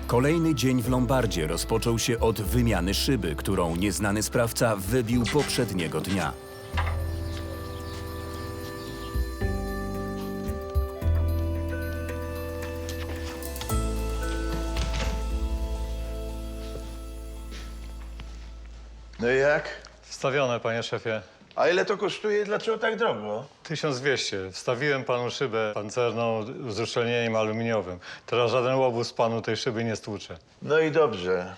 Kolejny dzień w Lombardzie rozpoczął się od wymiany szyby, którą nieznany sprawca wybił poprzedniego dnia. No i jak? Wstawione, panie szefie. A ile to kosztuje i dlaczego tak drogo? 1200. Wstawiłem panu szybę pancerną z uszczelnieniem aluminiowym. Teraz żaden łobuz panu tej szyby nie stłucze. No i dobrze.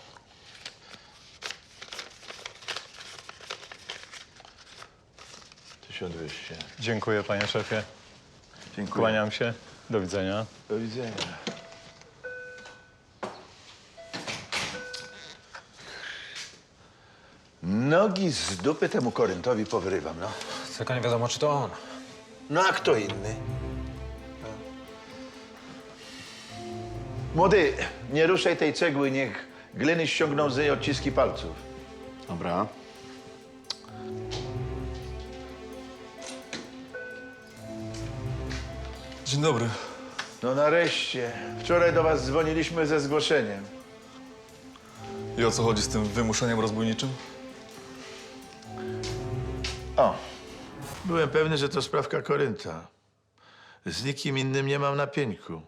$1200. Dziękuję, panie szefie. Dziękuję. Kłaniam się. Do widzenia. Do widzenia. Nogi z dupy temu Koryntowi powyrywam, no. Tylko nie wiadomo, czy to on. No a kto inny? Młody, nie ruszaj tej cegły, niech gliny ściągną z jej odciski palców. Dobra. Dzień dobry. No nareszcie. Wczoraj do was dzwoniliśmy ze zgłoszeniem. I o co chodzi z tym wymuszeniem rozbójniczym? O, byłem pewny, że to sprawka Korynta. Z nikim innym nie mam na pieńku.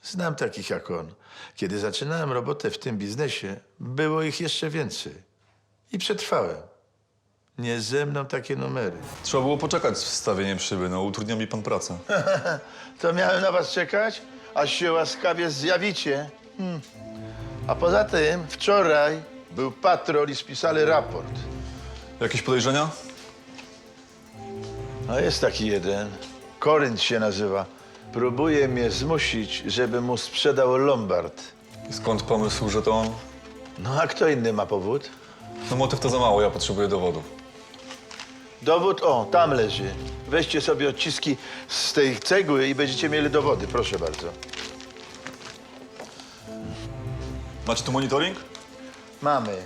Znam takich jak on. Kiedy zaczynałem robotę w tym biznesie, było ich jeszcze więcej. I przetrwałem. Nie ze mną takie numery. Trzeba było poczekać z wstawieniem szyby, no utrudnia mi pan pracę. To miałem na was czekać, aż się łaskawie zjawicie. A poza tym wczoraj był patrol i spisali raport. Jakieś podejrzenia? A jest taki jeden. Korynt się nazywa. Próbuje mnie zmusić, żebym mu sprzedał Lombard. I skąd pomysł, że to on? No a kto inny ma powód? No motyw to za mało, ja potrzebuję dowodów. Dowód, o, tam leży. Weźcie sobie odciski z tej cegły i będziecie mieli dowody. Proszę bardzo. Macie tu monitoring? Mamy.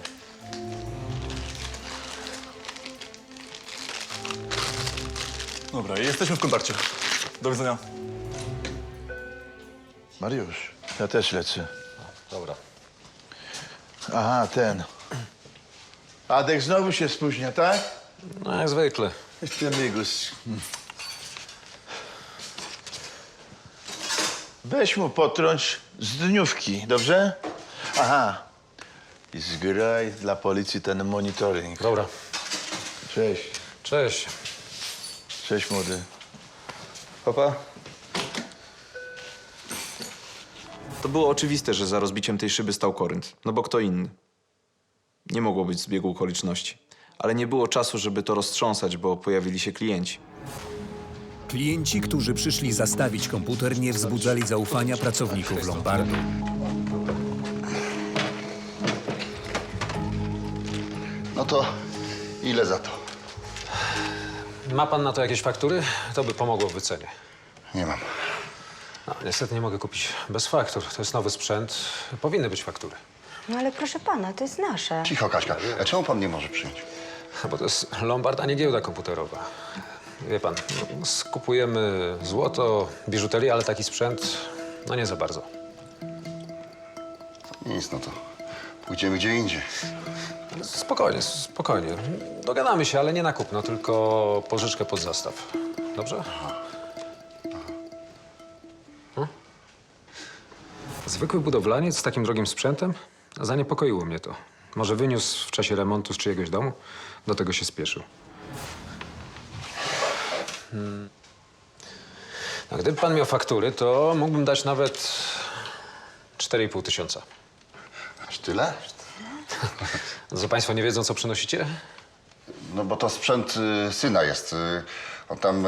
Dobra, jesteśmy w kontakcie. Do widzenia. Mariusz, ja też lecę. Dobra. Aha, ten. Adek znowu się spóźnia, tak? No jak zwykle. Jeszcze migus. Weź mu potrąć z dniówki, dobrze? Aha. I zgraj dla policji ten monitoring. Dobra. Cześć. Cześć. Cześć, młody. Papa? To było oczywiste, że za rozbiciem tej szyby stał Korynt. No bo kto inny? Nie mogło być zbiegu okoliczności. Ale nie było czasu, żeby to roztrząsać, bo pojawili się klienci. Klienci, którzy przyszli zastawić komputer, nie wzbudzali zaufania pracowników Lombardu. No to ile za to? Ma pan na to jakieś faktury? To by pomogło w wycenie. Nie mam. No, niestety nie mogę kupić bez faktur. To jest nowy sprzęt. Powinny być faktury. No ale proszę pana, to jest nasze. Cicho, Kaśka. A czemu pan nie może przyjąć? Bo to jest Lombard, a nie giełda komputerowa. Wie pan, skupujemy złoto, biżuterię, ale taki sprzęt, no nie za bardzo. Nic, no to pójdziemy gdzie indziej. Spokojnie, spokojnie. Dogadamy się, ale nie na kupno, tylko pożyczkę pod zastaw. Dobrze? Zwykły budowlaniec z takim drogim sprzętem? Zaniepokoiło mnie to. Może wyniósł w czasie remontu z czyjegoś domu? Do tego się spieszył. A gdyby pan miał faktury, to mógłbym dać nawet 4,5 tysiąca. Aż tyle? Co państwo nie wiedzą, co przynosicie? No bo to sprzęt syna jest. On tam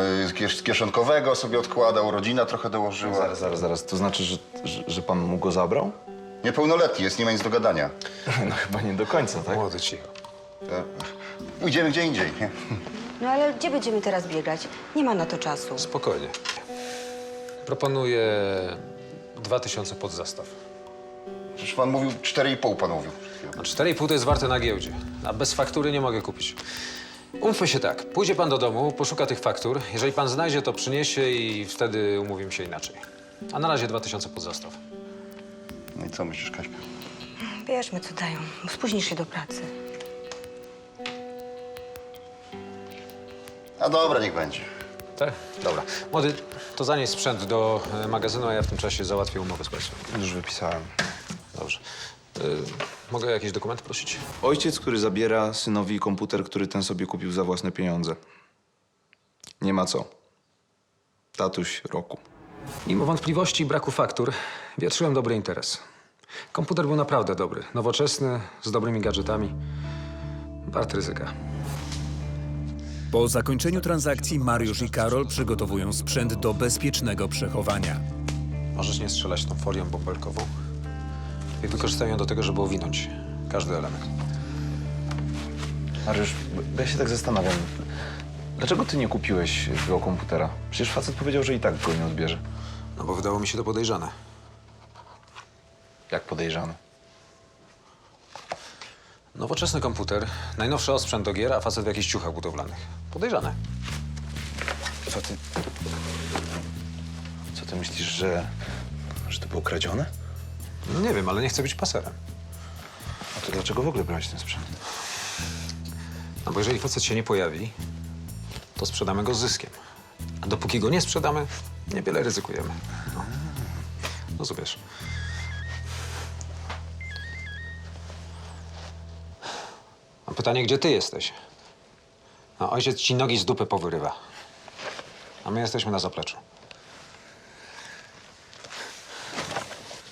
z kieszonkowego sobie odkładał, rodzina trochę dołożyła. Zaraz. To znaczy, że pan mu go zabrał? Niepełnoletni jest, nie ma nic do gadania. No chyba nie do końca, tak? Młody, cicho. Pójdziemy gdzie indziej, nie? No ale gdzie będziemy teraz biegać? Nie ma na to czasu. Spokojnie. Proponuję 2000 pod zastaw. Przecież pan mówił 4,5 pan mówił. No 4,5 to jest warte na giełdzie, a bez faktury nie mogę kupić. Umówmy się tak, pójdzie pan do domu, poszuka tych faktur. Jeżeli pan znajdzie, to przyniesie i wtedy umówimy się inaczej. A na razie 2000 pod zastaw. No i co myślisz, Kaśka? Bierzmy, co dają. Spóźnisz się do pracy. A dobra, niech będzie. Tak? Dobra. Młody, to zanieś sprzęt do magazynu, a ja w tym czasie załatwię umowę z pracą. Już wypisałem. Dobrze. Mogę o jakiś dokument prosić? Ojciec, który zabiera synowi komputer, który ten sobie kupił za własne pieniądze. Nie ma co. Tatuś roku. Mimo wątpliwości i braku faktur, wietrzyłem dobry interes. Komputer był naprawdę dobry, nowoczesny, z dobrymi gadżetami. Wart ryzyka. Po zakończeniu transakcji Mariusz i Karol przygotowują sprzęt do bezpiecznego przechowania. Możesz nie strzelać tą folią bąbelkową. I wykorzystam ją do tego, żeby owinąć każdy element. Mariusz, bo ja się tak zastanawiam. Dlaczego ty nie kupiłeś tego komputera? Przecież facet powiedział, że i tak go nie odbierze. No bo wydało mi się to podejrzane. Jak podejrzany. Nowoczesny komputer, najnowszy osprzęt do gier, a facet w jakichś ciuchach budowlanych. Podejrzane. Co ty myślisz, że to było kradzione? No nie wiem, ale nie chcę być paserem. A to dlaczego w ogóle brałeś ten sprzęt? No bo jeżeli facet się nie pojawi, to sprzedamy go z zyskiem. A dopóki go nie sprzedamy, niewiele ryzykujemy. No, rozumiesz. Mam pytanie, gdzie ty jesteś? No, ojciec ci nogi z dupy powyrywa. A my jesteśmy na zapleczu.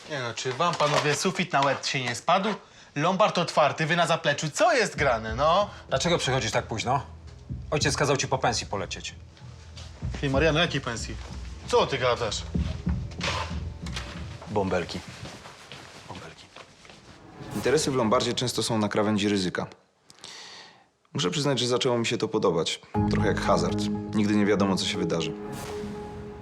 Nie no, czy wam, panowie, sufit na łeb się nie spadł? Lombard otwarty, wy na zapleczu. Co jest grane, no? Dlaczego przychodzisz tak późno? Ojciec kazał ci po pensji polecieć. Ty, Mariano, jakiej pensji? Co ty gadasz? Bąbelki. Interesy w Lombardzie często są na krawędzi ryzyka. Muszę przyznać, że zaczęło mi się to podobać. Trochę jak hazard. Nigdy nie wiadomo, co się wydarzy.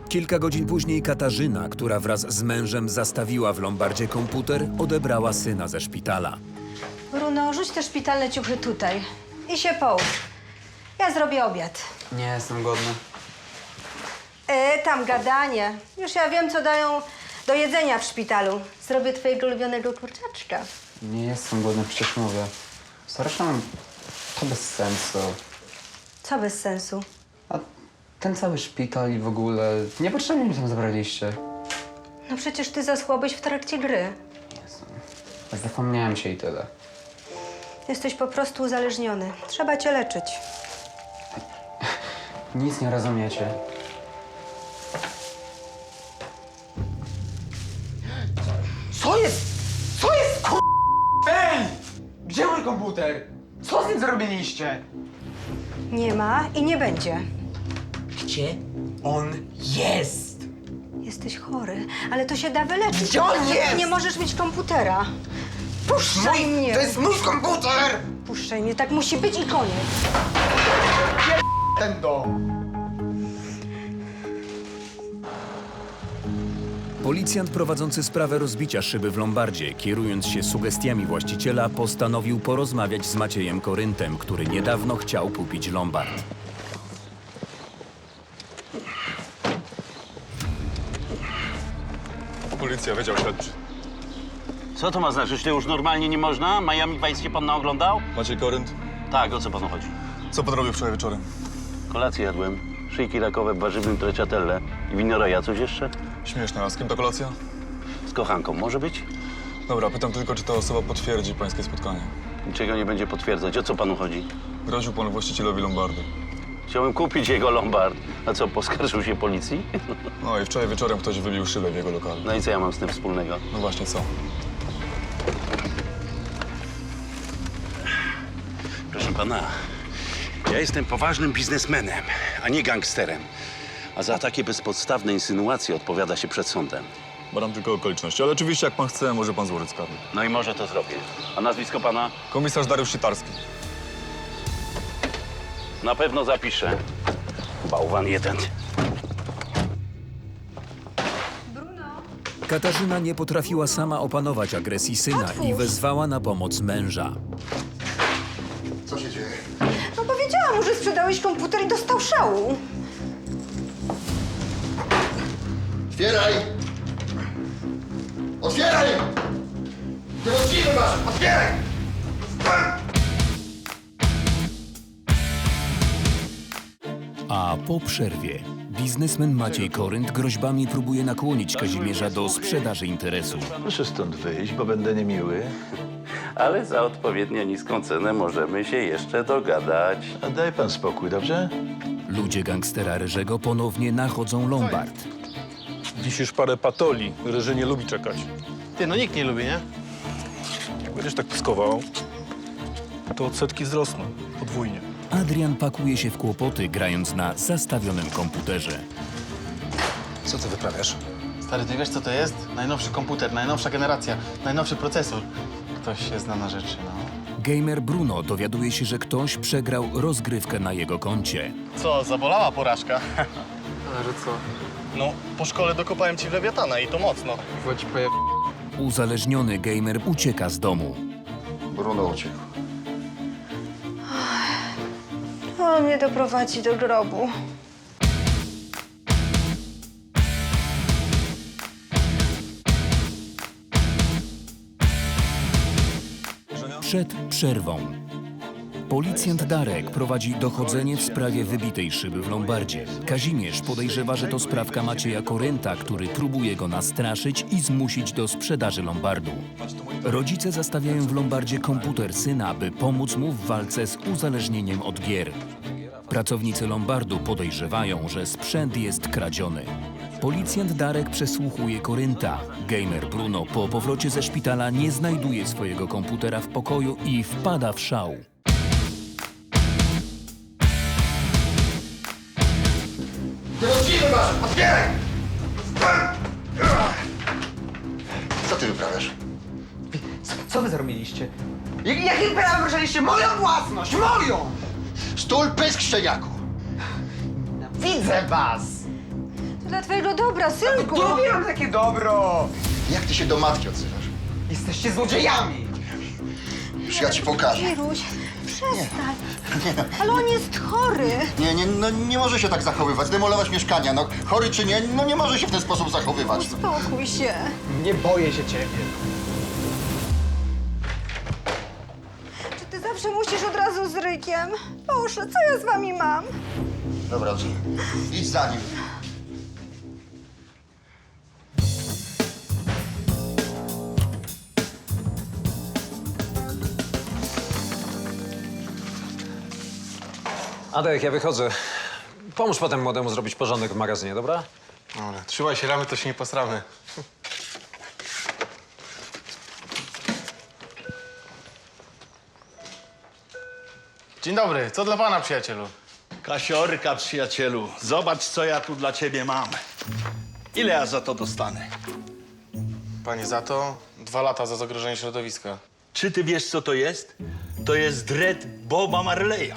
Kilka godzin później Katarzyna, która wraz z mężem zastawiła w Lombardzie komputer, odebrała syna ze szpitala. Bruno, rzuć te szpitalne ciuchy tutaj i się połóż. Ja zrobię obiad. Nie jestem głodny. Tam gadanie. Już ja wiem, co dają do jedzenia w szpitalu. Zrobię twojego ulubionego kurczaczka. Nie jestem głodny, przecież mówię. Zresztą to bez sensu. Co bez sensu? A ten cały szpital i w ogóle... Niepotrzebnie mi tam zabraliście. No przecież ty zaschłałbyś w trakcie gry. Jezu. Zapomniałem się i tyle. Jesteś po prostu uzależniony. Trzeba cię leczyć. Nic nie rozumiecie. Co jest? Co jest, k***? Ej! Gdzie mój komputer? Co z nim zrobiliście? Nie ma i nie będzie. Gdzie on jest? Jesteś chory, ale to się da wyleczyć. Gdzie on jest? Nie możesz mieć komputera. Puszczaj mnie! To jest mój komputer! Puszczaj mnie, tak musi być i koniec. Ten dom. Policjant prowadzący sprawę rozbicia szyby w Lombardzie, kierując się sugestiami właściciela, postanowił porozmawiać z Maciejem Koryntem, który niedawno chciał kupić Lombard. Policja, Wydział Śledczy. Co to ma znaczyć? To już normalnie nie można? Miami Vice się pan naoglądał? Maciej Korynt. Tak, o co panu chodzi? Co pan robił wczoraj wieczorem? Kolację jadłem. Szyjki rakowe w warzywnym trecciatelle. I winoroja, coś jeszcze? Śmieszne, a z kim ta kolacja? Z kochanką, może być? Dobra, pytam tylko, czy ta osoba potwierdzi pańskie spotkanie. Niczego nie będzie potwierdzać. O co panu chodzi? Groził pan właścicielowi Lombardu. Chciałem kupić jego Lombard. A co, poskarżył się policji? No i wczoraj wieczorem ktoś wybił szybę w jego lokalu. No i co ja mam z tym wspólnego? No właśnie, co? Proszę pana, ja jestem poważnym biznesmenem, a nie gangsterem. A za takie bezpodstawne insynuacje odpowiada się przed sądem. Badam tylko okoliczności, ale oczywiście jak pan chce, może pan złożyć skargę. No i może to zrobię. A nazwisko pana? Komisarz Dariusz Sitarski. Na pewno zapiszę. Bałwan jeden. Katarzyna nie potrafiła sama opanować agresji syna i wezwała na pomoc męża. Co się dzieje? No powiedziałam mu, że sprzedałeś komputer i dostał szału. Otwieraj! Otwieraj! Ty drzwi masz! Otwieraj! A po przerwie biznesmen Maciej Korynt groźbami próbuje nakłonić Kazimierza do sprzedaży interesu. Proszę stąd wyjść, bo będę niemiły. Ale za odpowiednio niską cenę możemy się jeszcze dogadać. A daj pan spokój, dobrze? Ludzie gangstera Ryżego ponownie nachodzą Lombard. Wisisz parę patoli. Ryży nie lubi czekać. Ty, no nikt nie lubi, nie? Jak będziesz tak pyskował, to odsetki wzrosną podwójnie. Adrian pakuje się w kłopoty, grając na zastawionym komputerze. Co ty wyprawiasz? Stary, ty wiesz co to jest? Najnowszy komputer, najnowsza generacja, najnowszy procesor. Ktoś się zna na rzeczy, no. Gamer Bruno dowiaduje się, że ktoś przegrał rozgrywkę na jego koncie. Co, zabolała porażka? Ale że co? No, po szkole dokopałem ci w lewiatana i to mocno. Chodź, Uzależniony gamer ucieka z domu. Bruno uciekł. On mnie doprowadzi do grobu. Przed przerwą. Policjant Darek prowadzi dochodzenie w sprawie wybitej szyby w Lombardzie. Kazimierz podejrzewa, że to sprawka Macieja Korynta, który próbuje go nastraszyć i zmusić do sprzedaży Lombardu. Rodzice zastawiają w Lombardzie komputer syna, by pomóc mu w walce z uzależnieniem od gier. Pracownicy Lombardu podejrzewają, że sprzęt jest kradziony. Policjant Darek przesłuchuje Korynta. Gamer Bruno po powrocie ze szpitala nie znajduje swojego komputera w pokoju i wpada w szał. Ty drzwi masz! Otwieraj! Co ty wyprawiasz? Co wy zrobiliście? Jakim prawem ruszaliście moją własność? Moją! Stul pysk, szczeniaku! Widzę was! To dla twojego dobra, synku! Lubię wam takie dobro! Jak ty się do matki odzywasz? Jesteście złodziejami! Już ja ci pokażę. Wiruś, przestań. Ale on jest chory. Nie może się tak zachowywać, zdemolować mieszkania. No, chory czy nie, no nie może się w ten sposób zachowywać. Uspokój się. Nie boję się ciebie. Czy ty zawsze musisz od razu z rykiem? Boże, co ja z wami mam? Dobra, idź za nim. Adek, ja wychodzę. Pomóż potem młodemu zrobić porządek w magazynie, dobra? Dobra, trzymaj się ramy, to się nie posramy. Dzień dobry, co dla pana, przyjacielu? Kasiorka, przyjacielu, zobacz, co ja tu dla ciebie mam. Ile ja za to dostanę? Panie, za to 2 lata za zagrożenie środowiska. Czy ty wiesz, co to jest? To jest dred Boba Marleya.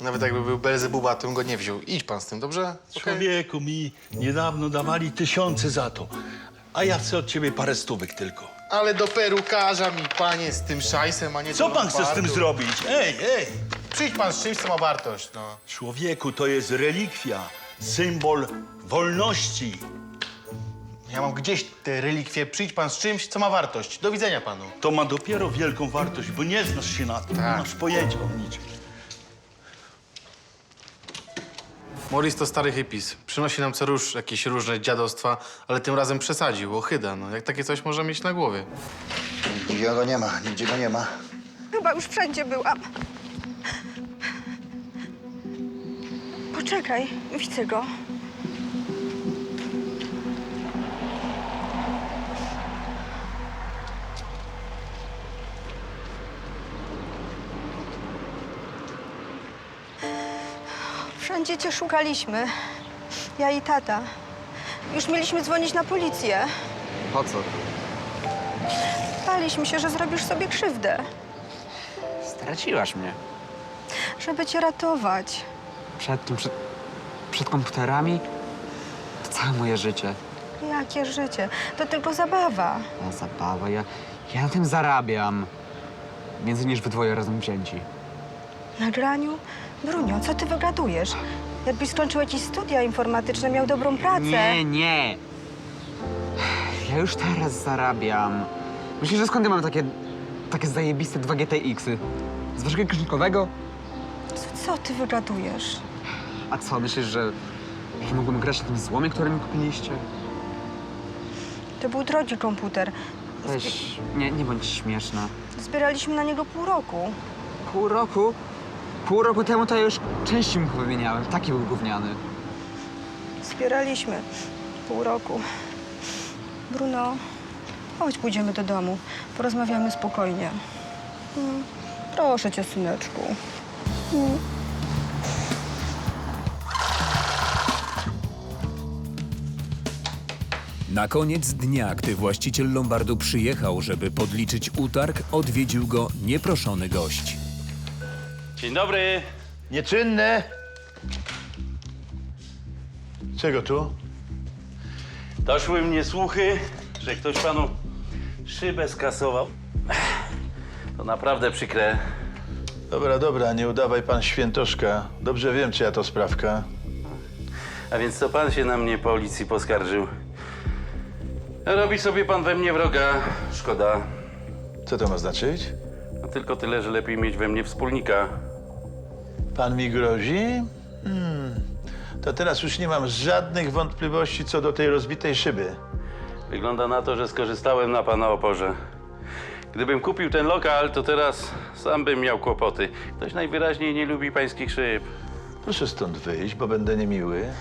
Nawet jakby był Belzebuba, to bym go nie wziął. Idź pan z tym, dobrze? Okej. Człowieku, mi niedawno dawali 1000 za to, a ja chcę od ciebie parę stówek tylko. Ale do perukarza mi, panie, z tym szajsem, a nie Co do pan chce z tym Lombardu. zrobić? Ej, ej! Przyjdź pan z czymś, co ma wartość, no. Człowieku, to jest relikwia, symbol wolności. Ja mam gdzieś te relikwie. Przyjdź pan z czymś, co ma wartość. Do widzenia panu. To ma dopiero wielką wartość, bo nie znasz się na tym, nie Tak. masz pojęcia o niczym. Morris to stary hippies. Przynosi nam co róż jakieś różne dziadostwa, ale tym razem przesadził, ochyda, no. Jak takie coś może mieć na głowie? Nigdzie go nie ma, nigdzie go nie ma. Chyba już wszędzie byłam. Poczekaj, widzę go. Wszędzie cię szukaliśmy. Ja i tata. Już mieliśmy dzwonić na policję. Po co? Baliśmy się, że zrobisz sobie krzywdę. Straciłaś mnie. Żeby cię ratować. Przed tym, przed komputerami? To całe moje życie. Jakie życie? To tylko zabawa. No, zabawa, ja na tym zarabiam. Więcej niż wy dwoje razem wzięci. Na graniu? Brunio, co ty wygadujesz? Jakbyś skończył jakieś studia informatyczne, miał dobrą pracę. Nie. Ja już teraz zarabiam. Myślisz, że skąd ja mam takie takie zajebiste 2 GTX-y. Z waszego kieszonkowego? Co ty wygadujesz? A co, myślisz, że nie mogłem grać na tym złomie, który mi kupiliście? To był drogi komputer. Weź, nie bądź śmieszna. Zbieraliśmy na niego pół roku. Pół roku? Pół roku temu to ja już części mu wymieniałem. Taki był gówniany. Zbieraliśmy pół roku. Bruno, chodź, pójdziemy do domu. Porozmawiamy spokojnie. Proszę cię, syneczku. Na koniec dnia, gdy właściciel lombardu przyjechał, żeby podliczyć utarg, odwiedził go nieproszony gość. Dzień dobry. Nieczynne! Czego tu? Doszły mnie słuchy, że ktoś panu szybę skasował. To naprawdę przykre. Dobra, nie udawaj pan świętoszka. Dobrze wiem, czyja to sprawka. A więc to pan się na mnie policji poskarżył. Robi sobie pan we mnie wroga. Szkoda. Co to ma znaczyć? A tylko tyle, że lepiej mieć we mnie wspólnika. Pan mi grozi? To teraz już nie mam żadnych wątpliwości co do tej rozbitej szyby. Wygląda na to, że skorzystałem na pana oporze. Gdybym kupił ten lokal, to teraz sam bym miał kłopoty. Ktoś najwyraźniej nie lubi pańskich szyb. Proszę stąd wyjść, bo będę niemiły.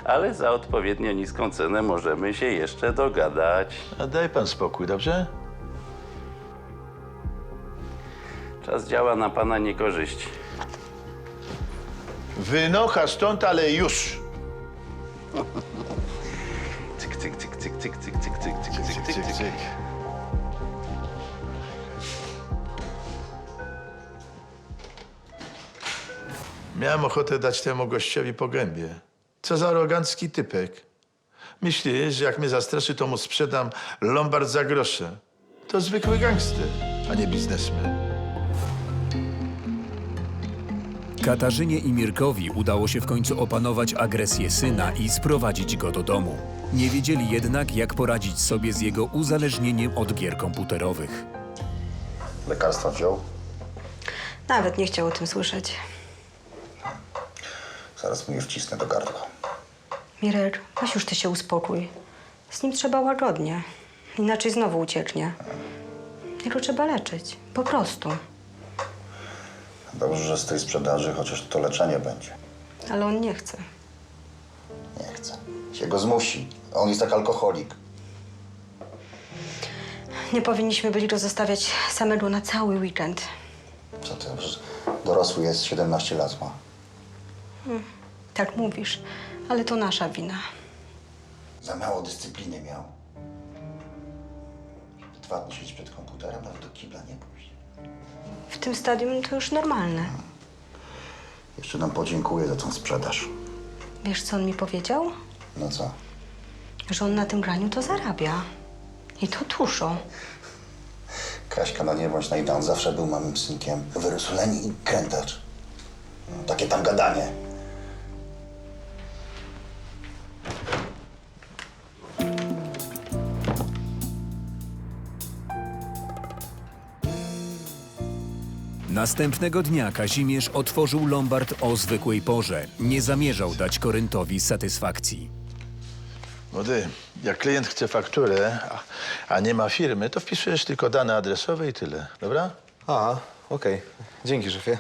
Ale za odpowiednio niską cenę możemy się jeszcze dogadać. A daj pan spokój, dobrze? Czas działa na pana niekorzyść. Wynocha stąd, ale już! Cyk, cyk, cyk, cyk, cyk, cyk, cyk, cyk, cyk, cyk, cyk, cyk. Miałem ochotę dać temu gościowi po gębie. Co za arogancki typek. Myśli, że jak mnie zastraszy, to mu sprzedam lombard za grosze. To zwykły gangster, a nie biznesmen. Katarzynie i Mirkowi udało się w końcu opanować agresję syna i sprowadzić go do domu. Nie wiedzieli jednak, jak poradzić sobie z jego uzależnieniem od gier komputerowych. Lekarstwa wziął? Nawet nie chciał o tym słyszeć. Zaraz mu je wcisnę do gardła. Mirek, weź już ty się uspokój. Z nim trzeba łagodnie. Inaczej znowu ucieknie. Jego trzeba leczyć. Po prostu. Dobrze, że z tej sprzedaży chociaż to leczenie będzie. Ale on nie chce. Nie chcę. Się go zmusi. On jest jak alkoholik. Nie powinniśmy byli go zostawiać samego na cały weekend. Co ty? Przecież dorosły jest, 17 lat ma. Tak mówisz, ale to nasza wina. Za mało dyscypliny miał. 2 dni siedzieć przed komputerem, nawet do kibla nie pójść. W tym stadium to już normalne. Jeszcze nam podziękuję za tą sprzedaż. Wiesz, co on mi powiedział? No co? Że on na tym graniu to zarabia. I to dużo. Kaśka, no nie bądź naiwna, on zawsze był małym synkiem. Wyrósł leni i krętacz. No, takie tam gadanie. Następnego dnia Kazimierz otworzył lombard o zwykłej porze. Nie zamierzał dać Koryntowi satysfakcji. Młody, jak klient chce fakturę, a nie ma firmy, to wpisujesz tylko dane adresowe i tyle, dobra? A, okej. Dzięki, szefie.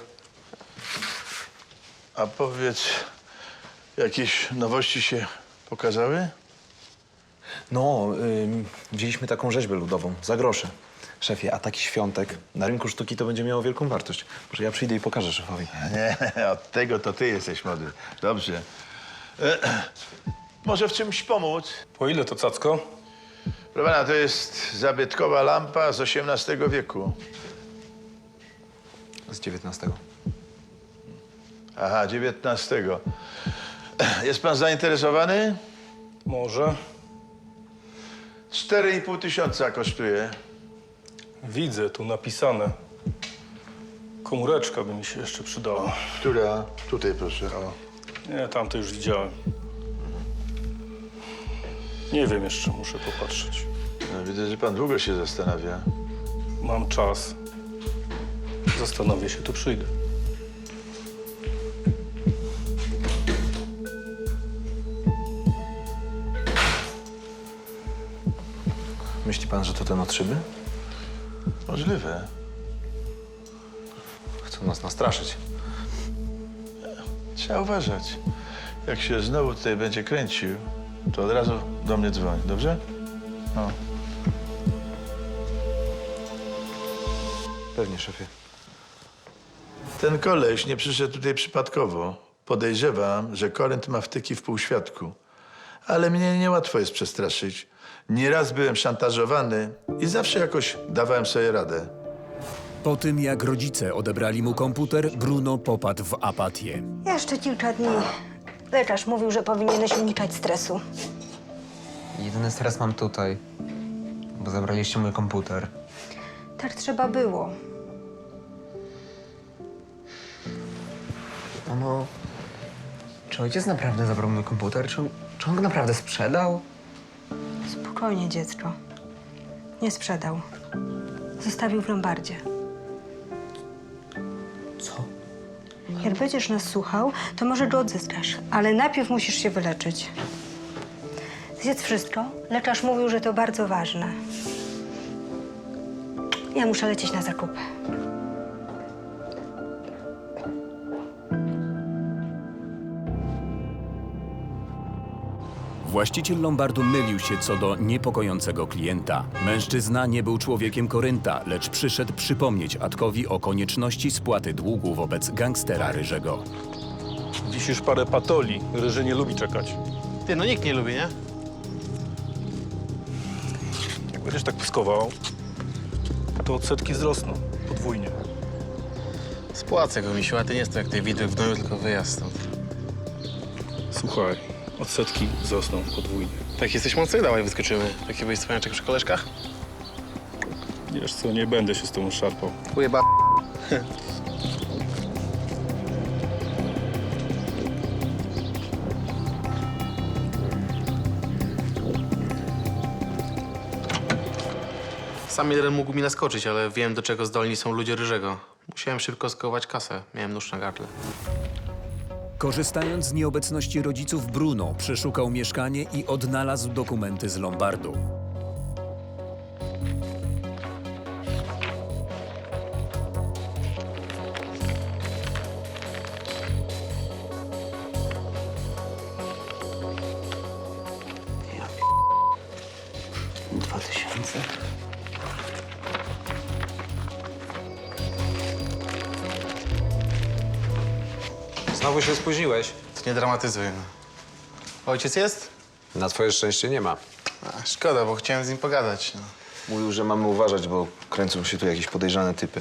A powiedz, jakieś nowości się pokazały? No, wzięliśmy taką rzeźbę ludową za grosze. Szefie, a taki świątek na rynku sztuki to będzie miało wielką wartość. Może ja przyjdę i pokażę szefowi. Nie, od tego to ty jesteś młody. Dobrze. Może w czymś pomóc? Po ile to cacko? Proszę pana, to jest zabytkowa lampa z XVIII wieku. Z 19. Aha, XIX. Jest pan zainteresowany? Może. 4,5 tysiąca kosztuje. Widzę, tu napisane. Komóreczka by mi się jeszcze przydała. Która? Tutaj proszę. O. Nie, tamte już widziałem. Nie wiem jeszcze, muszę popatrzeć. No, widzę, że pan długo się zastanawia. mam czas. Zastanowię się, tu przyjdę. Myśli pan, że to ten od szyby? Możliwe. Chcą nas nastraszyć. Trzeba uważać. Jak się znowu tutaj będzie kręcił, to od razu do mnie dzwoń, dobrze? No. Pewnie, szefie. Ten koleś nie przyszedł tutaj przypadkowo. Podejrzewam, że Korynt ma wtyki w półświadku. Ale mnie niełatwo jest przestraszyć. Nieraz byłem szantażowany i zawsze jakoś dawałem sobie radę. Po tym, jak rodzice odebrali mu komputer, Bruno popadł w apatię. Jeszcze kilka dni. Lekarz mówił, że powinieneś unikać stresu. Jedyny stres mam tutaj, bo zabraliście mój komputer. Tak trzeba było. Mamo, czy ojciec naprawdę zabrał mój komputer? Czy on go naprawdę sprzedał? Spokojnie, dziecko. Nie sprzedał. Zostawił w lombardzie. Co? Jak będziesz nas słuchał, to może go odzyskasz. Ale najpierw musisz się wyleczyć. Zjedz wszystko. Lekarz mówił, że to bardzo ważne. Ja muszę lecieć na zakupy. Właściciel lombardu mylił się co do niepokojącego klienta. Mężczyzna nie był człowiekiem Korynta, lecz przyszedł przypomnieć Atkowi o konieczności spłaty długu wobec gangstera Ryżego. Wisisz parę patoli. Ryży nie lubi czekać. Ty, no nikt nie lubi, nie? Jak będziesz tak pyskował, to odsetki wzrosną podwójnie. Spłacę go, misiu, a ty nie jest to jak tej widok w domu, tylko wyjazd stąd. Słuchaj, odsetki wzrosną podwójnie. Tak jesteś mocny? Dawaj, wyskoczymy. Taki byłeś cwaniaczek przy koleżkach? Wiesz co, nie będę się z tobą szarpał. Ujeba... Sam jeden mógł mi naskoczyć, ale wiem, do czego zdolni są ludzie Ryżego. Musiałem szybko skołować kasę. Miałem nóż na gardle. Korzystając z nieobecności rodziców, Bruno przeszukał mieszkanie i odnalazł dokumenty z lombardu. Znowu się spóźniłeś. To nie dramatyzuj. Ojciec jest? Na twoje szczęście nie ma. A, szkoda, bo chciałem z nim pogadać. No. Mówił, że mamy uważać, bo kręcą się tu jakieś podejrzane typy.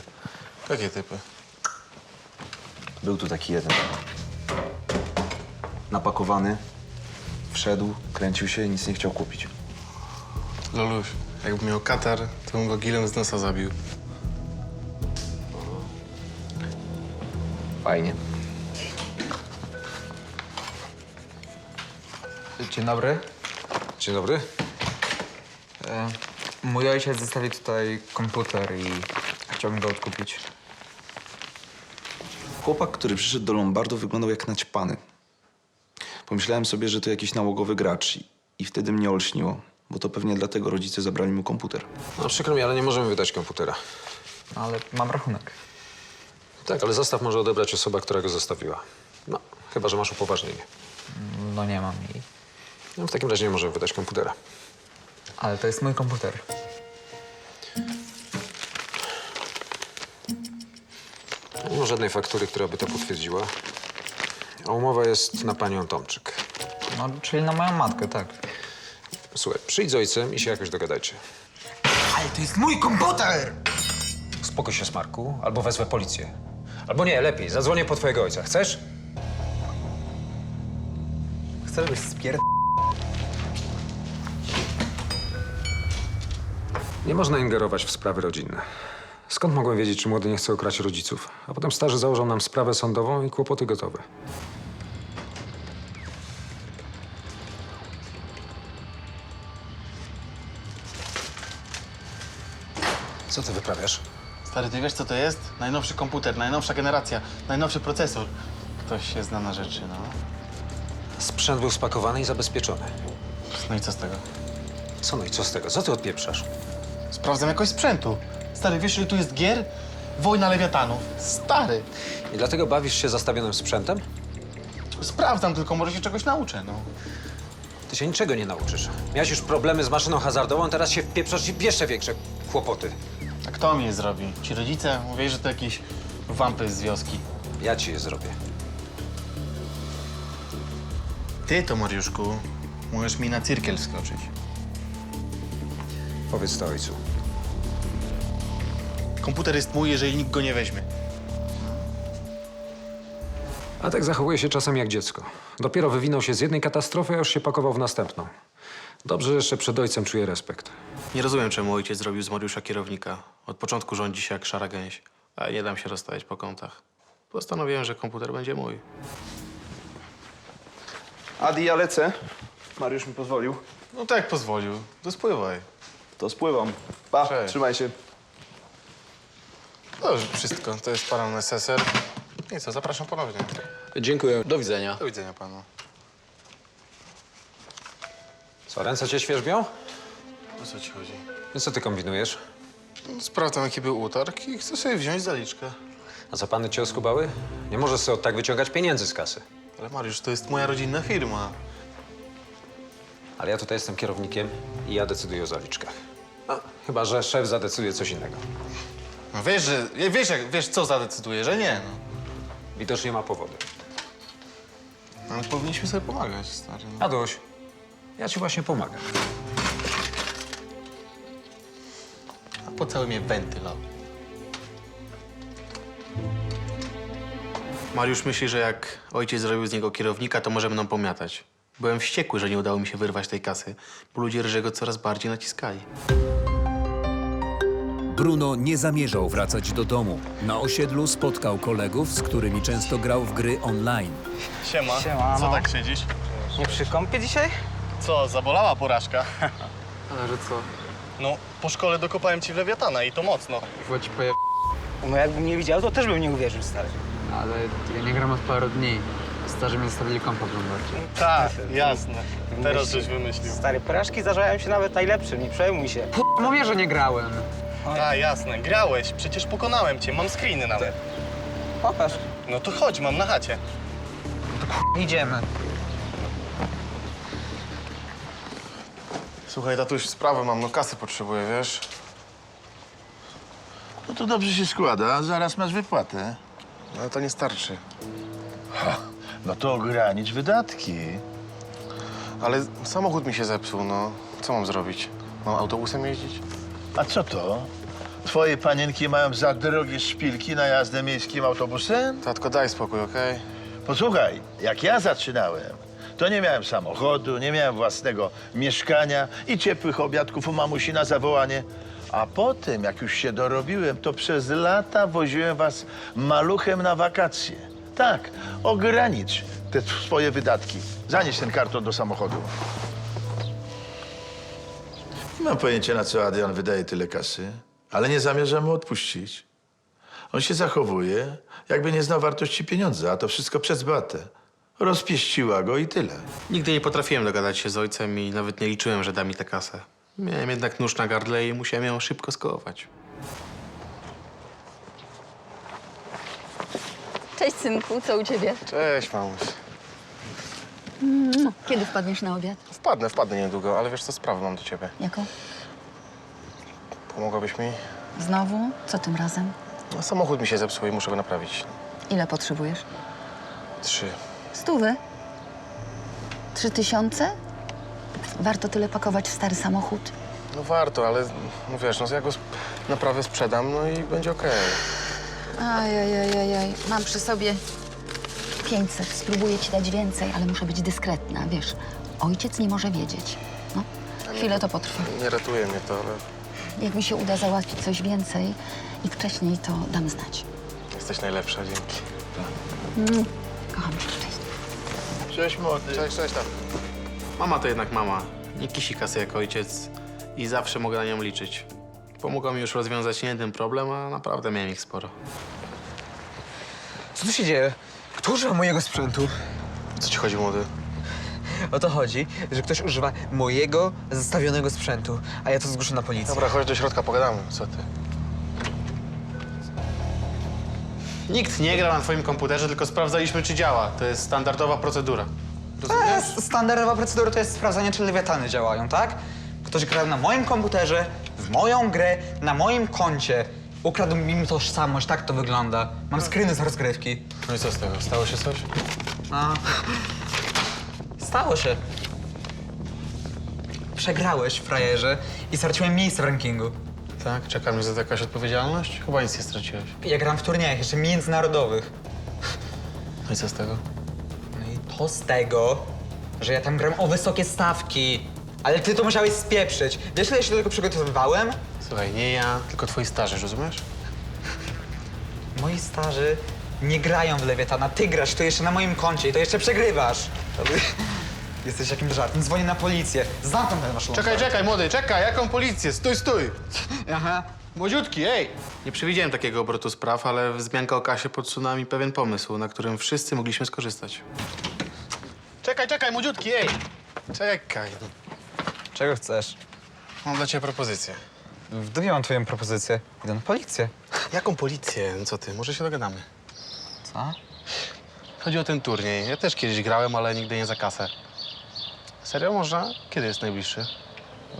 Jakie typy? Był tu taki jeden. Napakowany. Wszedł, kręcił się i nic nie chciał kupić. Loluś, jakby miał katar, to bym go gilem z nosa zabił. Fajnie. Dzień dobry. Dzień dobry. Mój ojciec zostawił tutaj komputer i chciałbym go odkupić. Chłopak, który przyszedł do lombardu, wyglądał jak naćpany. Pomyślałem sobie, że to jakiś nałogowy gracz i wtedy mnie olśniło, bo to pewnie dlatego rodzice zabrali mu komputer. No przykro mi, ale nie możemy wydać komputera. Ale mam rachunek. Tak, ale zastaw może odebrać osoba, która go zostawiła. No, chyba że masz upoważnienie. No nie mam jej. No, w takim razie nie możemy wydać komputera. Ale to jest mój komputer. Nie ma żadnej faktury, która by to potwierdziła. A umowa jest na panią Tomczyk. No, czyli na moją matkę, tak. Słuchaj, przyjdź z ojcem i się jakoś dogadajcie. Ale to jest mój komputer! Spokój się, Smarku, albo wezwę policję. Albo nie, lepiej, zadzwonię po twojego ojca. Chcesz? Chcę, żebyś spier... Nie można ingerować w sprawy rodzinne. Skąd mogłem wiedzieć, czy młody nie chce okraść rodziców? A potem starzy założą nam sprawę sądową i kłopoty gotowe. Co ty wyprawiasz? Stary, ty wiesz co to jest? Najnowszy komputer, najnowsza generacja, najnowszy procesor. Ktoś się zna na rzeczy, no. Sprzęt był spakowany i zabezpieczony. No i co z tego? Co no i co z tego? Co ty odpieprzasz? Sprawdzam jakość sprzętu. Stary, wiesz ile tu jest gier? Wojna lewiatanów. Stary! I dlatego bawisz się zastawionym sprzętem? Sprawdzam tylko, może się czegoś nauczę, no. Ty się niczego nie nauczysz. Miałeś już problemy z maszyną hazardową, teraz się wpieprzasz w jeszcze większe kłopoty. A kto mi je zrobi? Ci rodzice? Mówię, że to jakieś wampy z wioski. Ja ci je zrobię. Ty to, Mariuszku, możesz mi na cyrkiel wskoczyć. Powiedz to ojcu. Komputer jest mój, jeżeli nikt go nie weźmie. A tak zachowuje się czasem jak dziecko. Dopiero wywinął się z jednej katastrofy, a już się pakował w następną. Dobrze, że jeszcze przed ojcem czuje respekt. Nie rozumiem, czemu ojciec zrobił z Mariusza kierownika. Od początku rządzi się jak szara gęś, a nie dam się rozstawiać po kątach. Postanowiłem, że komputer będzie mój. Adi, ja lecę. Mariusz mi pozwolił. No tak jak pozwolił. To spływaj. To spływam. Pa, Cześć. trzymaj się. To już wszystko. To jest pan SSR. I co, zapraszam ponownie. Dziękuję. Do widzenia. Do widzenia panu. Co, ręce cię świerzbią? O co ci chodzi? I co ty kombinujesz? Sprawdzam, jaki był utarg i chcę sobie wziąć zaliczkę. A co, pany cię oskubały? Nie możesz sobie od tak wyciągać pieniędzy z kasy. Ale Mariusz, to jest moja rodzinna firma. Ale ja tutaj jestem kierownikiem i ja decyduję o zaliczkach. No, chyba że szef zadecyduje coś innego. No wiesz, co zadecyduje, że nie, no. Widocznie ma powody. Ale powinniśmy sobie pomagać, stary. No. Aduś, ja ci właśnie pomagam. A po cały mnie wentylował. Mariusz myśli, że jak ojciec zrobił z niego kierownika, to może mną pomiatać. Byłem wściekły, że nie udało mi się wyrwać tej kasy, bo ludzie Ryżego coraz bardziej naciskali. Bruno nie zamierzał wracać do domu. Na osiedlu spotkał kolegów, z którymi często grał w gry online. Siema. Siema, Co no. tak siedzisz? Nie przy kąpie dzisiaj? Co, zabolała porażka? Ale że co? No, po szkole dokopałem ci w lewiatana i to mocno. Chodź poje... No jakbym nie widział, to też bym nie uwierzył, stary. Ale ja nie gram od paru dni. Starzy mi zostawili kompa w Lombardzie. Tak, jasne. Teraz coś wymyślił. Stary, porażki zdarzają się nawet najlepszym, nie przejmuj się. Mówię, że nie grałem. Tak, jasne. Grałeś. Przecież pokonałem cię. Mam screeny nawet. Pokaż. No to chodź, mam na chacie. Idziemy. Słuchaj, tatuś, sprawę mam, no kasy potrzebuję, wiesz? No to dobrze się składa, zaraz masz wypłatę. Ale to nie starczy. No to ogranicz wydatki. Ale samochód mi się zepsuł, no. Co mam zrobić? Mam autobusem jeździć? A co to? Twoje panienki mają za drogie szpilki na jazdę miejskim autobusem? Tatko, daj spokój, okej? Posłuchaj, jak ja zaczynałem, to nie miałem samochodu, nie miałem własnego mieszkania i ciepłych obiadków u mamusi na zawołanie. A potem, jak już się dorobiłem, to przez lata woziłem was maluchem na wakacje. Tak, ogranicz te swoje wydatki. Zanieś ten karton do samochodu. Nie mam pojęcia, na co Adrian wydaje tyle kasy, ale nie zamierzam mu odpuścić. On się zachowuje, jakby nie znał wartości pieniądza, a to wszystko przez Beatę. Rozpieściła go i tyle. Nigdy nie potrafiłem dogadać się z ojcem i nawet nie liczyłem, że da mi tę kasę. Miałem jednak nóż na gardle i musiałem ją szybko skołować. Cześć, synku, co u ciebie? Cześć, mamuś. Kiedy wpadniesz na obiad? Wpadnę niedługo, ale wiesz co, sprawę mam do ciebie. Jaką? Pomogłabyś mi? Znowu? Co tym razem? No, samochód mi się zepsuł i muszę go naprawić. Ile potrzebujesz? 3. 100? 3000? Warto tyle pakować w stary samochód? No warto, ale no wiesz, no ja go naprawę sprzedam, no i będzie okej. Ajajajajaj, mam przy sobie 500. Spróbuję ci dać więcej, ale muszę być dyskretna, wiesz. Ojciec nie może wiedzieć. No, chwilę to potrwa. Nie ratuje mnie to, ale Jak mi się uda załatwić coś więcej i wcześniej, to dam znać. jesteś najlepsza, dzięki. Kocham cię, cześć. Cześć, młody. Cześć, tak. Mama to jednak mama. Nie kisi kasy jak ojciec i zawsze mogę na nią liczyć. Pomogła mi już rozwiązać nie jeden problem, a naprawdę miałem ich sporo. Co tu się dzieje? Kto używa mojego sprzętu? Co ci chodzi, młody? O to chodzi, że ktoś używa mojego zastawionego sprzętu, a ja to zgłoszę na policję. Dobra, chodź do środka, pogadamy. Co ty? Nikt nie gra na twoim komputerze, tylko sprawdzaliśmy, czy działa. To jest standardowa procedura. Rozumiesz? Standardowa procedura to jest sprawdzanie, czy lewiatany działają, tak? Ktoś grał na moim komputerze, w moją grę, na moim koncie. Ukradł mi tożsamość, tak to wygląda. Mam screeny z rozgrywki. No i co z tego? Stało się coś? A... Stało się. Przegrałeś, frajerze, i straciłem miejsce w rankingu. Tak? Czeka mnie za to jakaś odpowiedzialność? Chyba nic nie straciłeś. Ja gram w turniejach, jeszcze międzynarodowych. No i co z tego? No i to z tego, że ja tam gram o wysokie stawki. Ale ty to musiałeś spieprzyć. Wiesz, ile ja się do tego przygotowywałem? Słuchaj, nie ja, tylko twoi starzy, rozumiesz? Moi starzy nie grają w lewiatana. Ty grasz tu jeszcze na moim koncie i to jeszcze przegrywasz. Jesteś jakimś żartem. Dzwonię na policję. Zamknę ten wasz Czekaj, czekaj, młody, czekaj, jaką policję? Stój, stój! Aha. Młodziutki, ej! Nie przewidziałem takiego obrotu spraw, ale wzmianka o kasie podsunęła mi pewien pomysł, na którym wszyscy mogliśmy skorzystać. Czekaj, czekaj, młodziutki, ej! Czekaj. Czego chcesz? Mam dla ciebie propozycję. W dupie mam twoją propozycję. Idę na policję. Jaką policję? Co ty? Może się dogadamy. Co? Chodzi o ten turniej. Ja też kiedyś grałem, ale nigdy nie za kasę. Serio, można? Kiedy jest najbliższy?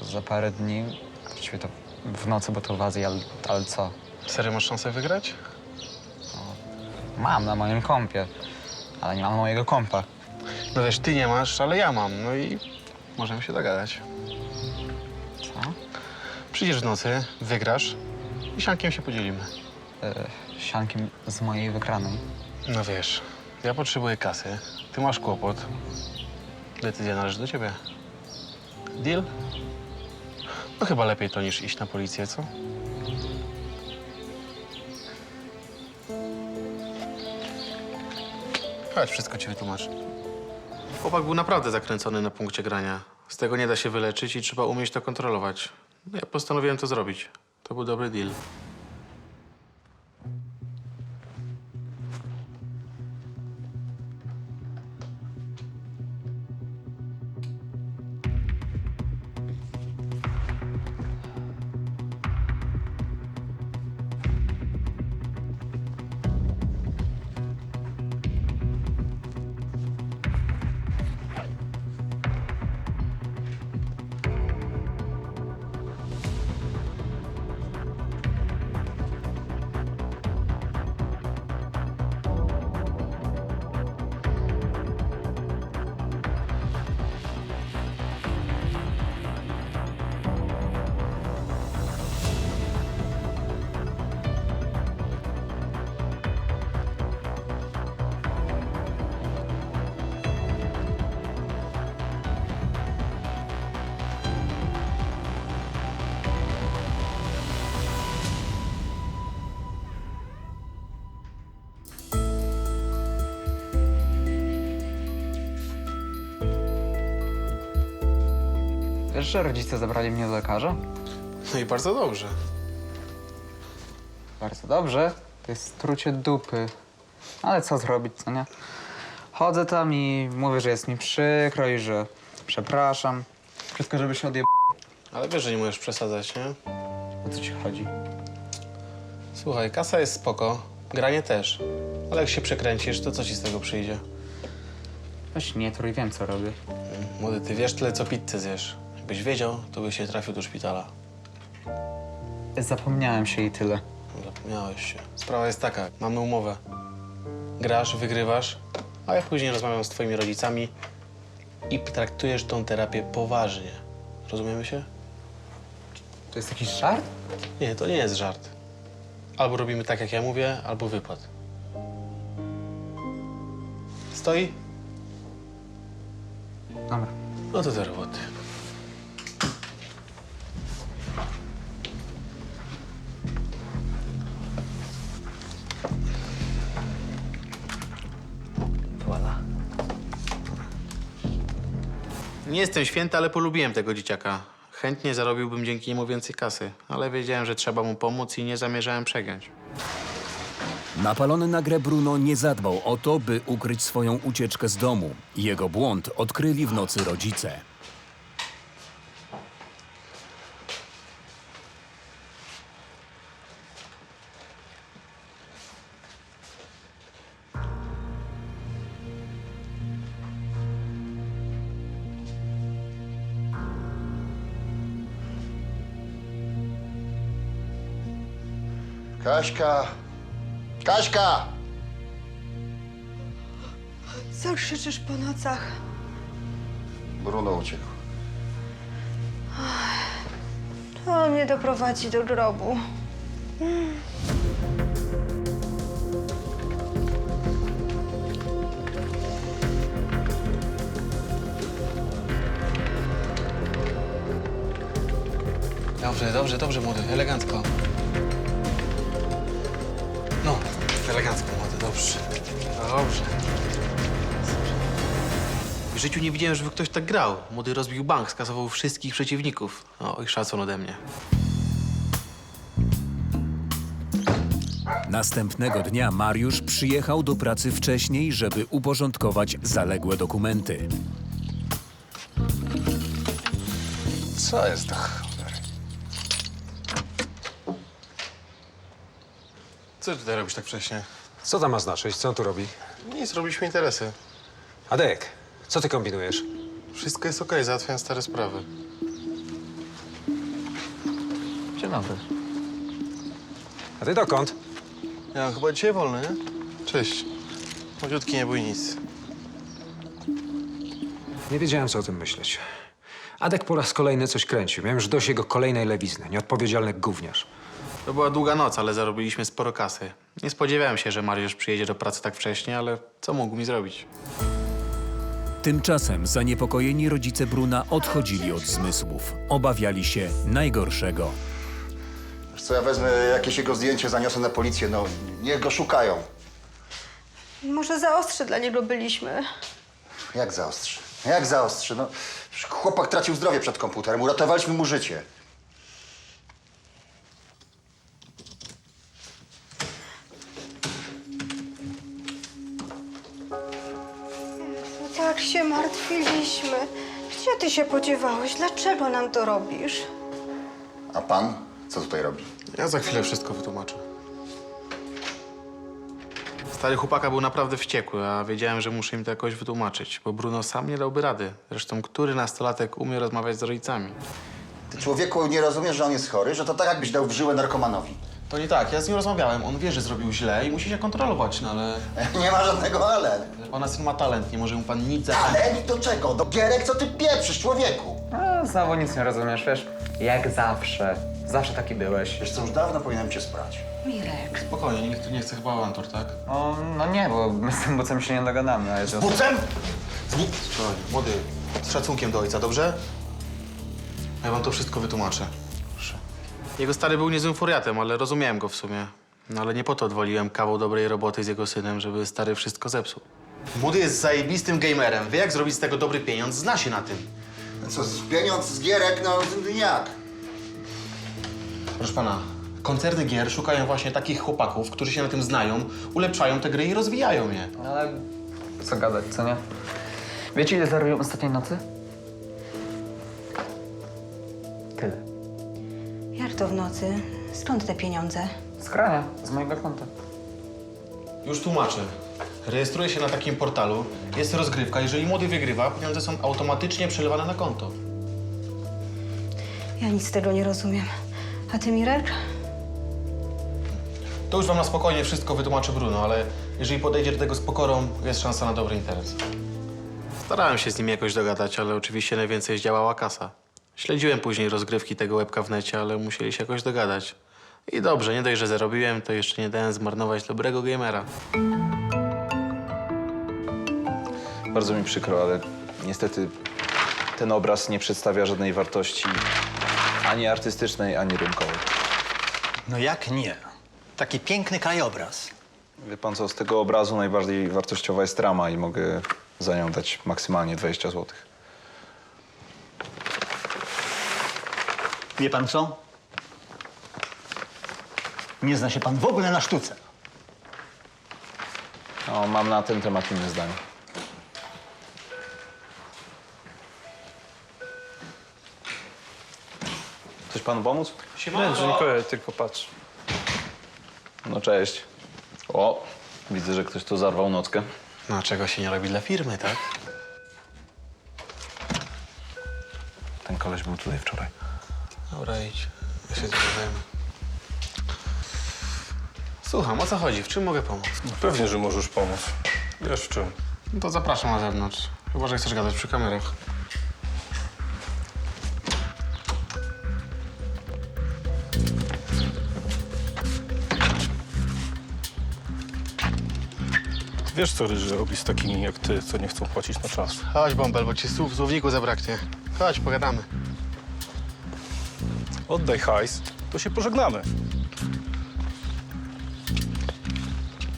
Za parę dni. Właściwie to w nocy, bo to w Azji, ale co? Serio, masz szansę wygrać? Mam na moim kompie, ale nie mam mojego kompa. No wiesz, ty nie masz, ale ja mam. No i możemy się dogadać. Co? Przyjdziesz w nocy, wygrasz i siankiem się podzielimy. Siankiem z mojej wygranej. No wiesz, ja potrzebuję kasy, ty masz kłopot. Decyzja należy do ciebie. Deal? No chyba lepiej to niż iść na policję, co? Chodź, wszystko ci wytłumaczę. Chłopak był naprawdę zakręcony na punkcie grania. Z tego nie da się wyleczyć i trzeba umieć to kontrolować. No ja postanowiłem to zrobić. To był dobry deal. Wiesz, że rodzice zabrali mnie do lekarza? No i bardzo dobrze. Bardzo dobrze. To jest trucie dupy. Ale co zrobić, co nie? Chodzę tam i mówię, że jest mi przykro i że przepraszam. Wszystko, żeby się odjeb... Ale wiesz, że nie możesz przesadzać, nie? O co ci chodzi? Słuchaj, kasa jest spoko, granie też. Ale jak się przekręcisz, to co ci z tego przyjdzie? Weź nie trój, wiem, co robię. Młody, ty wiesz tyle, co pizzę zjesz. Jakbyś wiedział, to byś nie trafił do szpitala. Zapomniałem się i tyle. Zapomniałeś się. Sprawa jest taka, mamy umowę. Grasz, wygrywasz, a ja później rozmawiam z twoimi rodzicami i traktujesz tą terapię poważnie. Rozumiemy się? To jest jakiś żart? Nie, to nie jest żart. Albo robimy tak, jak ja mówię, albo wypad. Stoi? Dobra. No to do roboty. Voilà. Nie jestem święty, ale polubiłem tego dzieciaka. Chętnie zarobiłbym dzięki niemu więcej kasy, ale wiedziałem, że trzeba mu pomóc i nie zamierzałem przegiąć. Napalony na grę Bruno nie zadbał o to, by ukryć swoją ucieczkę z domu. Jego błąd odkryli w nocy rodzice. Kaśka! Kaśka! Co krzyczysz po nocach? Bruno uciekł. To on mnie doprowadzi do grobu. Dobrze, młody, elegancko. No, elegancko, młody, dobrze. W życiu nie widziałem, żeby ktoś tak grał. Młody rozbił bank, skasował wszystkich przeciwników. O, i szacun ode mnie. Następnego dnia Mariusz przyjechał do pracy wcześniej, żeby uporządkować zaległe dokumenty. Co jest to? Co ty tutaj robisz tak wcześnie? Co tam ma znaczyć? Co on tu robi? Nic, robiliśmy interesy. Adek, co ty kombinujesz? Wszystko jest okej, załatwiam stare sprawy. Dzień dobry. A ty dokąd? Ja mam chyba dzisiaj wolny, nie? Cześć. Młodziutki, nie bój nic. Nie wiedziałem, co o tym myśleć. Adek po raz kolejny coś kręcił. Miałem już dość jego kolejnej lewizny. Nieodpowiedzialny gówniarz. To była długa noc, ale zarobiliśmy sporo kasy. Nie spodziewałem się, że Mariusz przyjedzie do pracy tak wcześnie, ale co mógł mi zrobić? Tymczasem zaniepokojeni rodzice Bruna odchodzili od zmysłów. Obawiali się najgorszego. Wiesz co, ja wezmę jakieś jego zdjęcie, zaniosę na policję, no niech go szukają. Może za ostrzy dla niego byliśmy. Jak zaostrzy? Jak zaostrzy? No, chłopak tracił zdrowie przed komputerem, uratowaliśmy mu życie. Tak się martwiliśmy. Gdzie ty się podziewałeś? Dlaczego nam to robisz? A pan co tutaj robi? Ja za chwilę wszystko wytłumaczę. Stary chłopaka był naprawdę wściekły, a wiedziałem, że muszę im to jakoś wytłumaczyć, bo Bruno sam nie dałby rady. Zresztą który nastolatek umie rozmawiać z rodzicami? Ty człowieku nie rozumiesz, że on jest chory? Że to tak jakbyś dał w żyłę narkomanowi. To nie tak, ja z nim rozmawiałem. On wie, że zrobił źle i musi się kontrolować, no ale... Nie ma żadnego ale. Pana syn ma talent, nie może mu pan nic za... Ale do czego? Do gierek, co ty pieprzysz, człowieku? A, znowu nic nie rozumiesz, wiesz? Jak zawsze. Zawsze taki byłeś. Wiesz co, już dawno powinienem cię sprać. Mirek. Spokojnie, nikt tu nie chce chyba awantur, tak? O, no nie, bo my z tym bucem się nie dogadamy. Ale to... Bucem? Spokojnie, młody, z szacunkiem do ojca, dobrze? Ja wam to wszystko wytłumaczę. Proszę. Jego stary był niezłym furiatem, ale rozumiałem go w sumie. No ale nie po to odwaliłem kawał dobrej roboty z jego synem, żeby stary wszystko zepsuł. Młody jest zajebistym gamerem. Wie, jak zrobić z tego dobry pieniądz, zna się na tym. Co, pieniądz z gierek, no jak? Proszę pana, koncerny gier szukają właśnie takich chłopaków, którzy się na tym znają, ulepszają te gry i rozwijają je. Ale co gadać, co nie? Wiecie, ile zarobiłem ostatniej nocy? Tyle. Jak to w nocy? Skąd te pieniądze? Z grania, z mojego konta. Już tłumaczę. Rejestruję się na takim portalu, jest rozgrywka. Jeżeli młody wygrywa, pieniądze są automatycznie przelewane na konto. Ja nic z tego nie rozumiem. A ty, Mirek? To już wam na spokojnie wszystko wytłumaczy Bruno, ale jeżeli podejdzie do tego z pokorą, jest szansa na dobry interes. Starałem się z nim jakoś dogadać, ale oczywiście najwięcej zdziałała kasa. Śledziłem później rozgrywki tego łebka w necie, ale musieli się jakoś dogadać. I dobrze, nie dość, że zarobiłem, to jeszcze nie dałem zmarnować dobrego gamera. Bardzo mi przykro, ale niestety ten obraz nie przedstawia żadnej wartości ani artystycznej, ani rynkowej. No jak nie? Taki piękny krajobraz. Wie pan co, z tego obrazu najbardziej wartościowa jest rama i mogę za nią dać maksymalnie 20 zł. Wie pan co? Nie zna się pan w ogóle na sztuce. No, mam na ten temat inne zdanie. Coś panu pomóc? Nie, dziękuję, tylko patrz. No cześć. O, widzę, że ktoś tu zarwał nockę. No, czego się nie robi dla firmy, tak? Ten koleś był tutaj wczoraj. Dobra, idź. Ja się tym zajmę. Słucham, o co chodzi? W czym mogę pomóc? Pewnie, że możesz pomóc. Wiesz w czym. No to zapraszam na zewnątrz. Chyba, że chcesz gadać przy kamerach. Wiesz, co Ryży robi z takimi jak ty, co nie chcą płacić na czas. Chodź, Bąbel, bo ci słów w słowniku zabraknie. Chodź, pogadamy. Oddaj hajs, to się pożegnamy.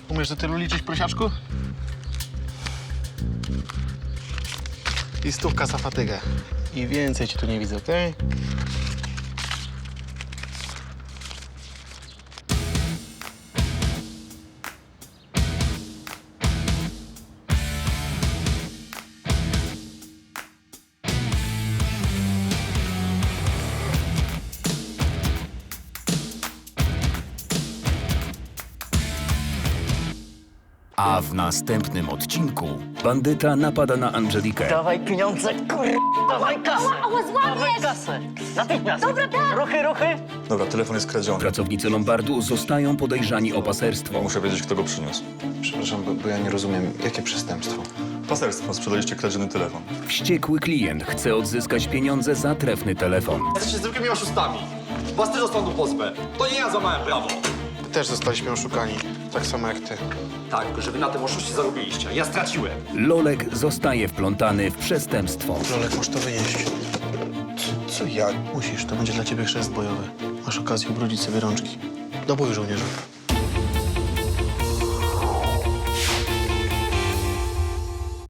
Umiesz do tylu liczyć, prosiaczku? I 100 za fatygę. I więcej cię tu nie widzę, okej? A w następnym odcinku bandyta napada na Angelikę. Dawaj pieniądze, dawaj kasę! Dawaj kasę! Natychmiast! Dobra, tak! Ruchy, ruchy! Dobra, telefon jest kradziony. Pracownicy Lombardu zostają podejrzani o paserstwo. Muszę wiedzieć, kto go przyniósł. Przepraszam, bo ja nie rozumiem, jakie przestępstwo? Paserstwo, sprzedaliście kradziony telefon. Wściekły klient chce odzyskać pieniądze za trefny telefon. Jesteście zwykłymi oszustami. Was też do sądu pozwę. To nie ja złamałem prawo. My też zostaliśmy oszukani, tak samo jak ty. Tak, tylko że wy na tym oszuście zarobiliście, a ja straciłem. Lolek zostaje wplątany w przestępstwo. Lolek, masz to wynieść. Co ja? Musisz, to będzie dla ciebie chrzest bojowy. Masz okazję ubrudzić sobie rączki. Do boju, żołnierzu.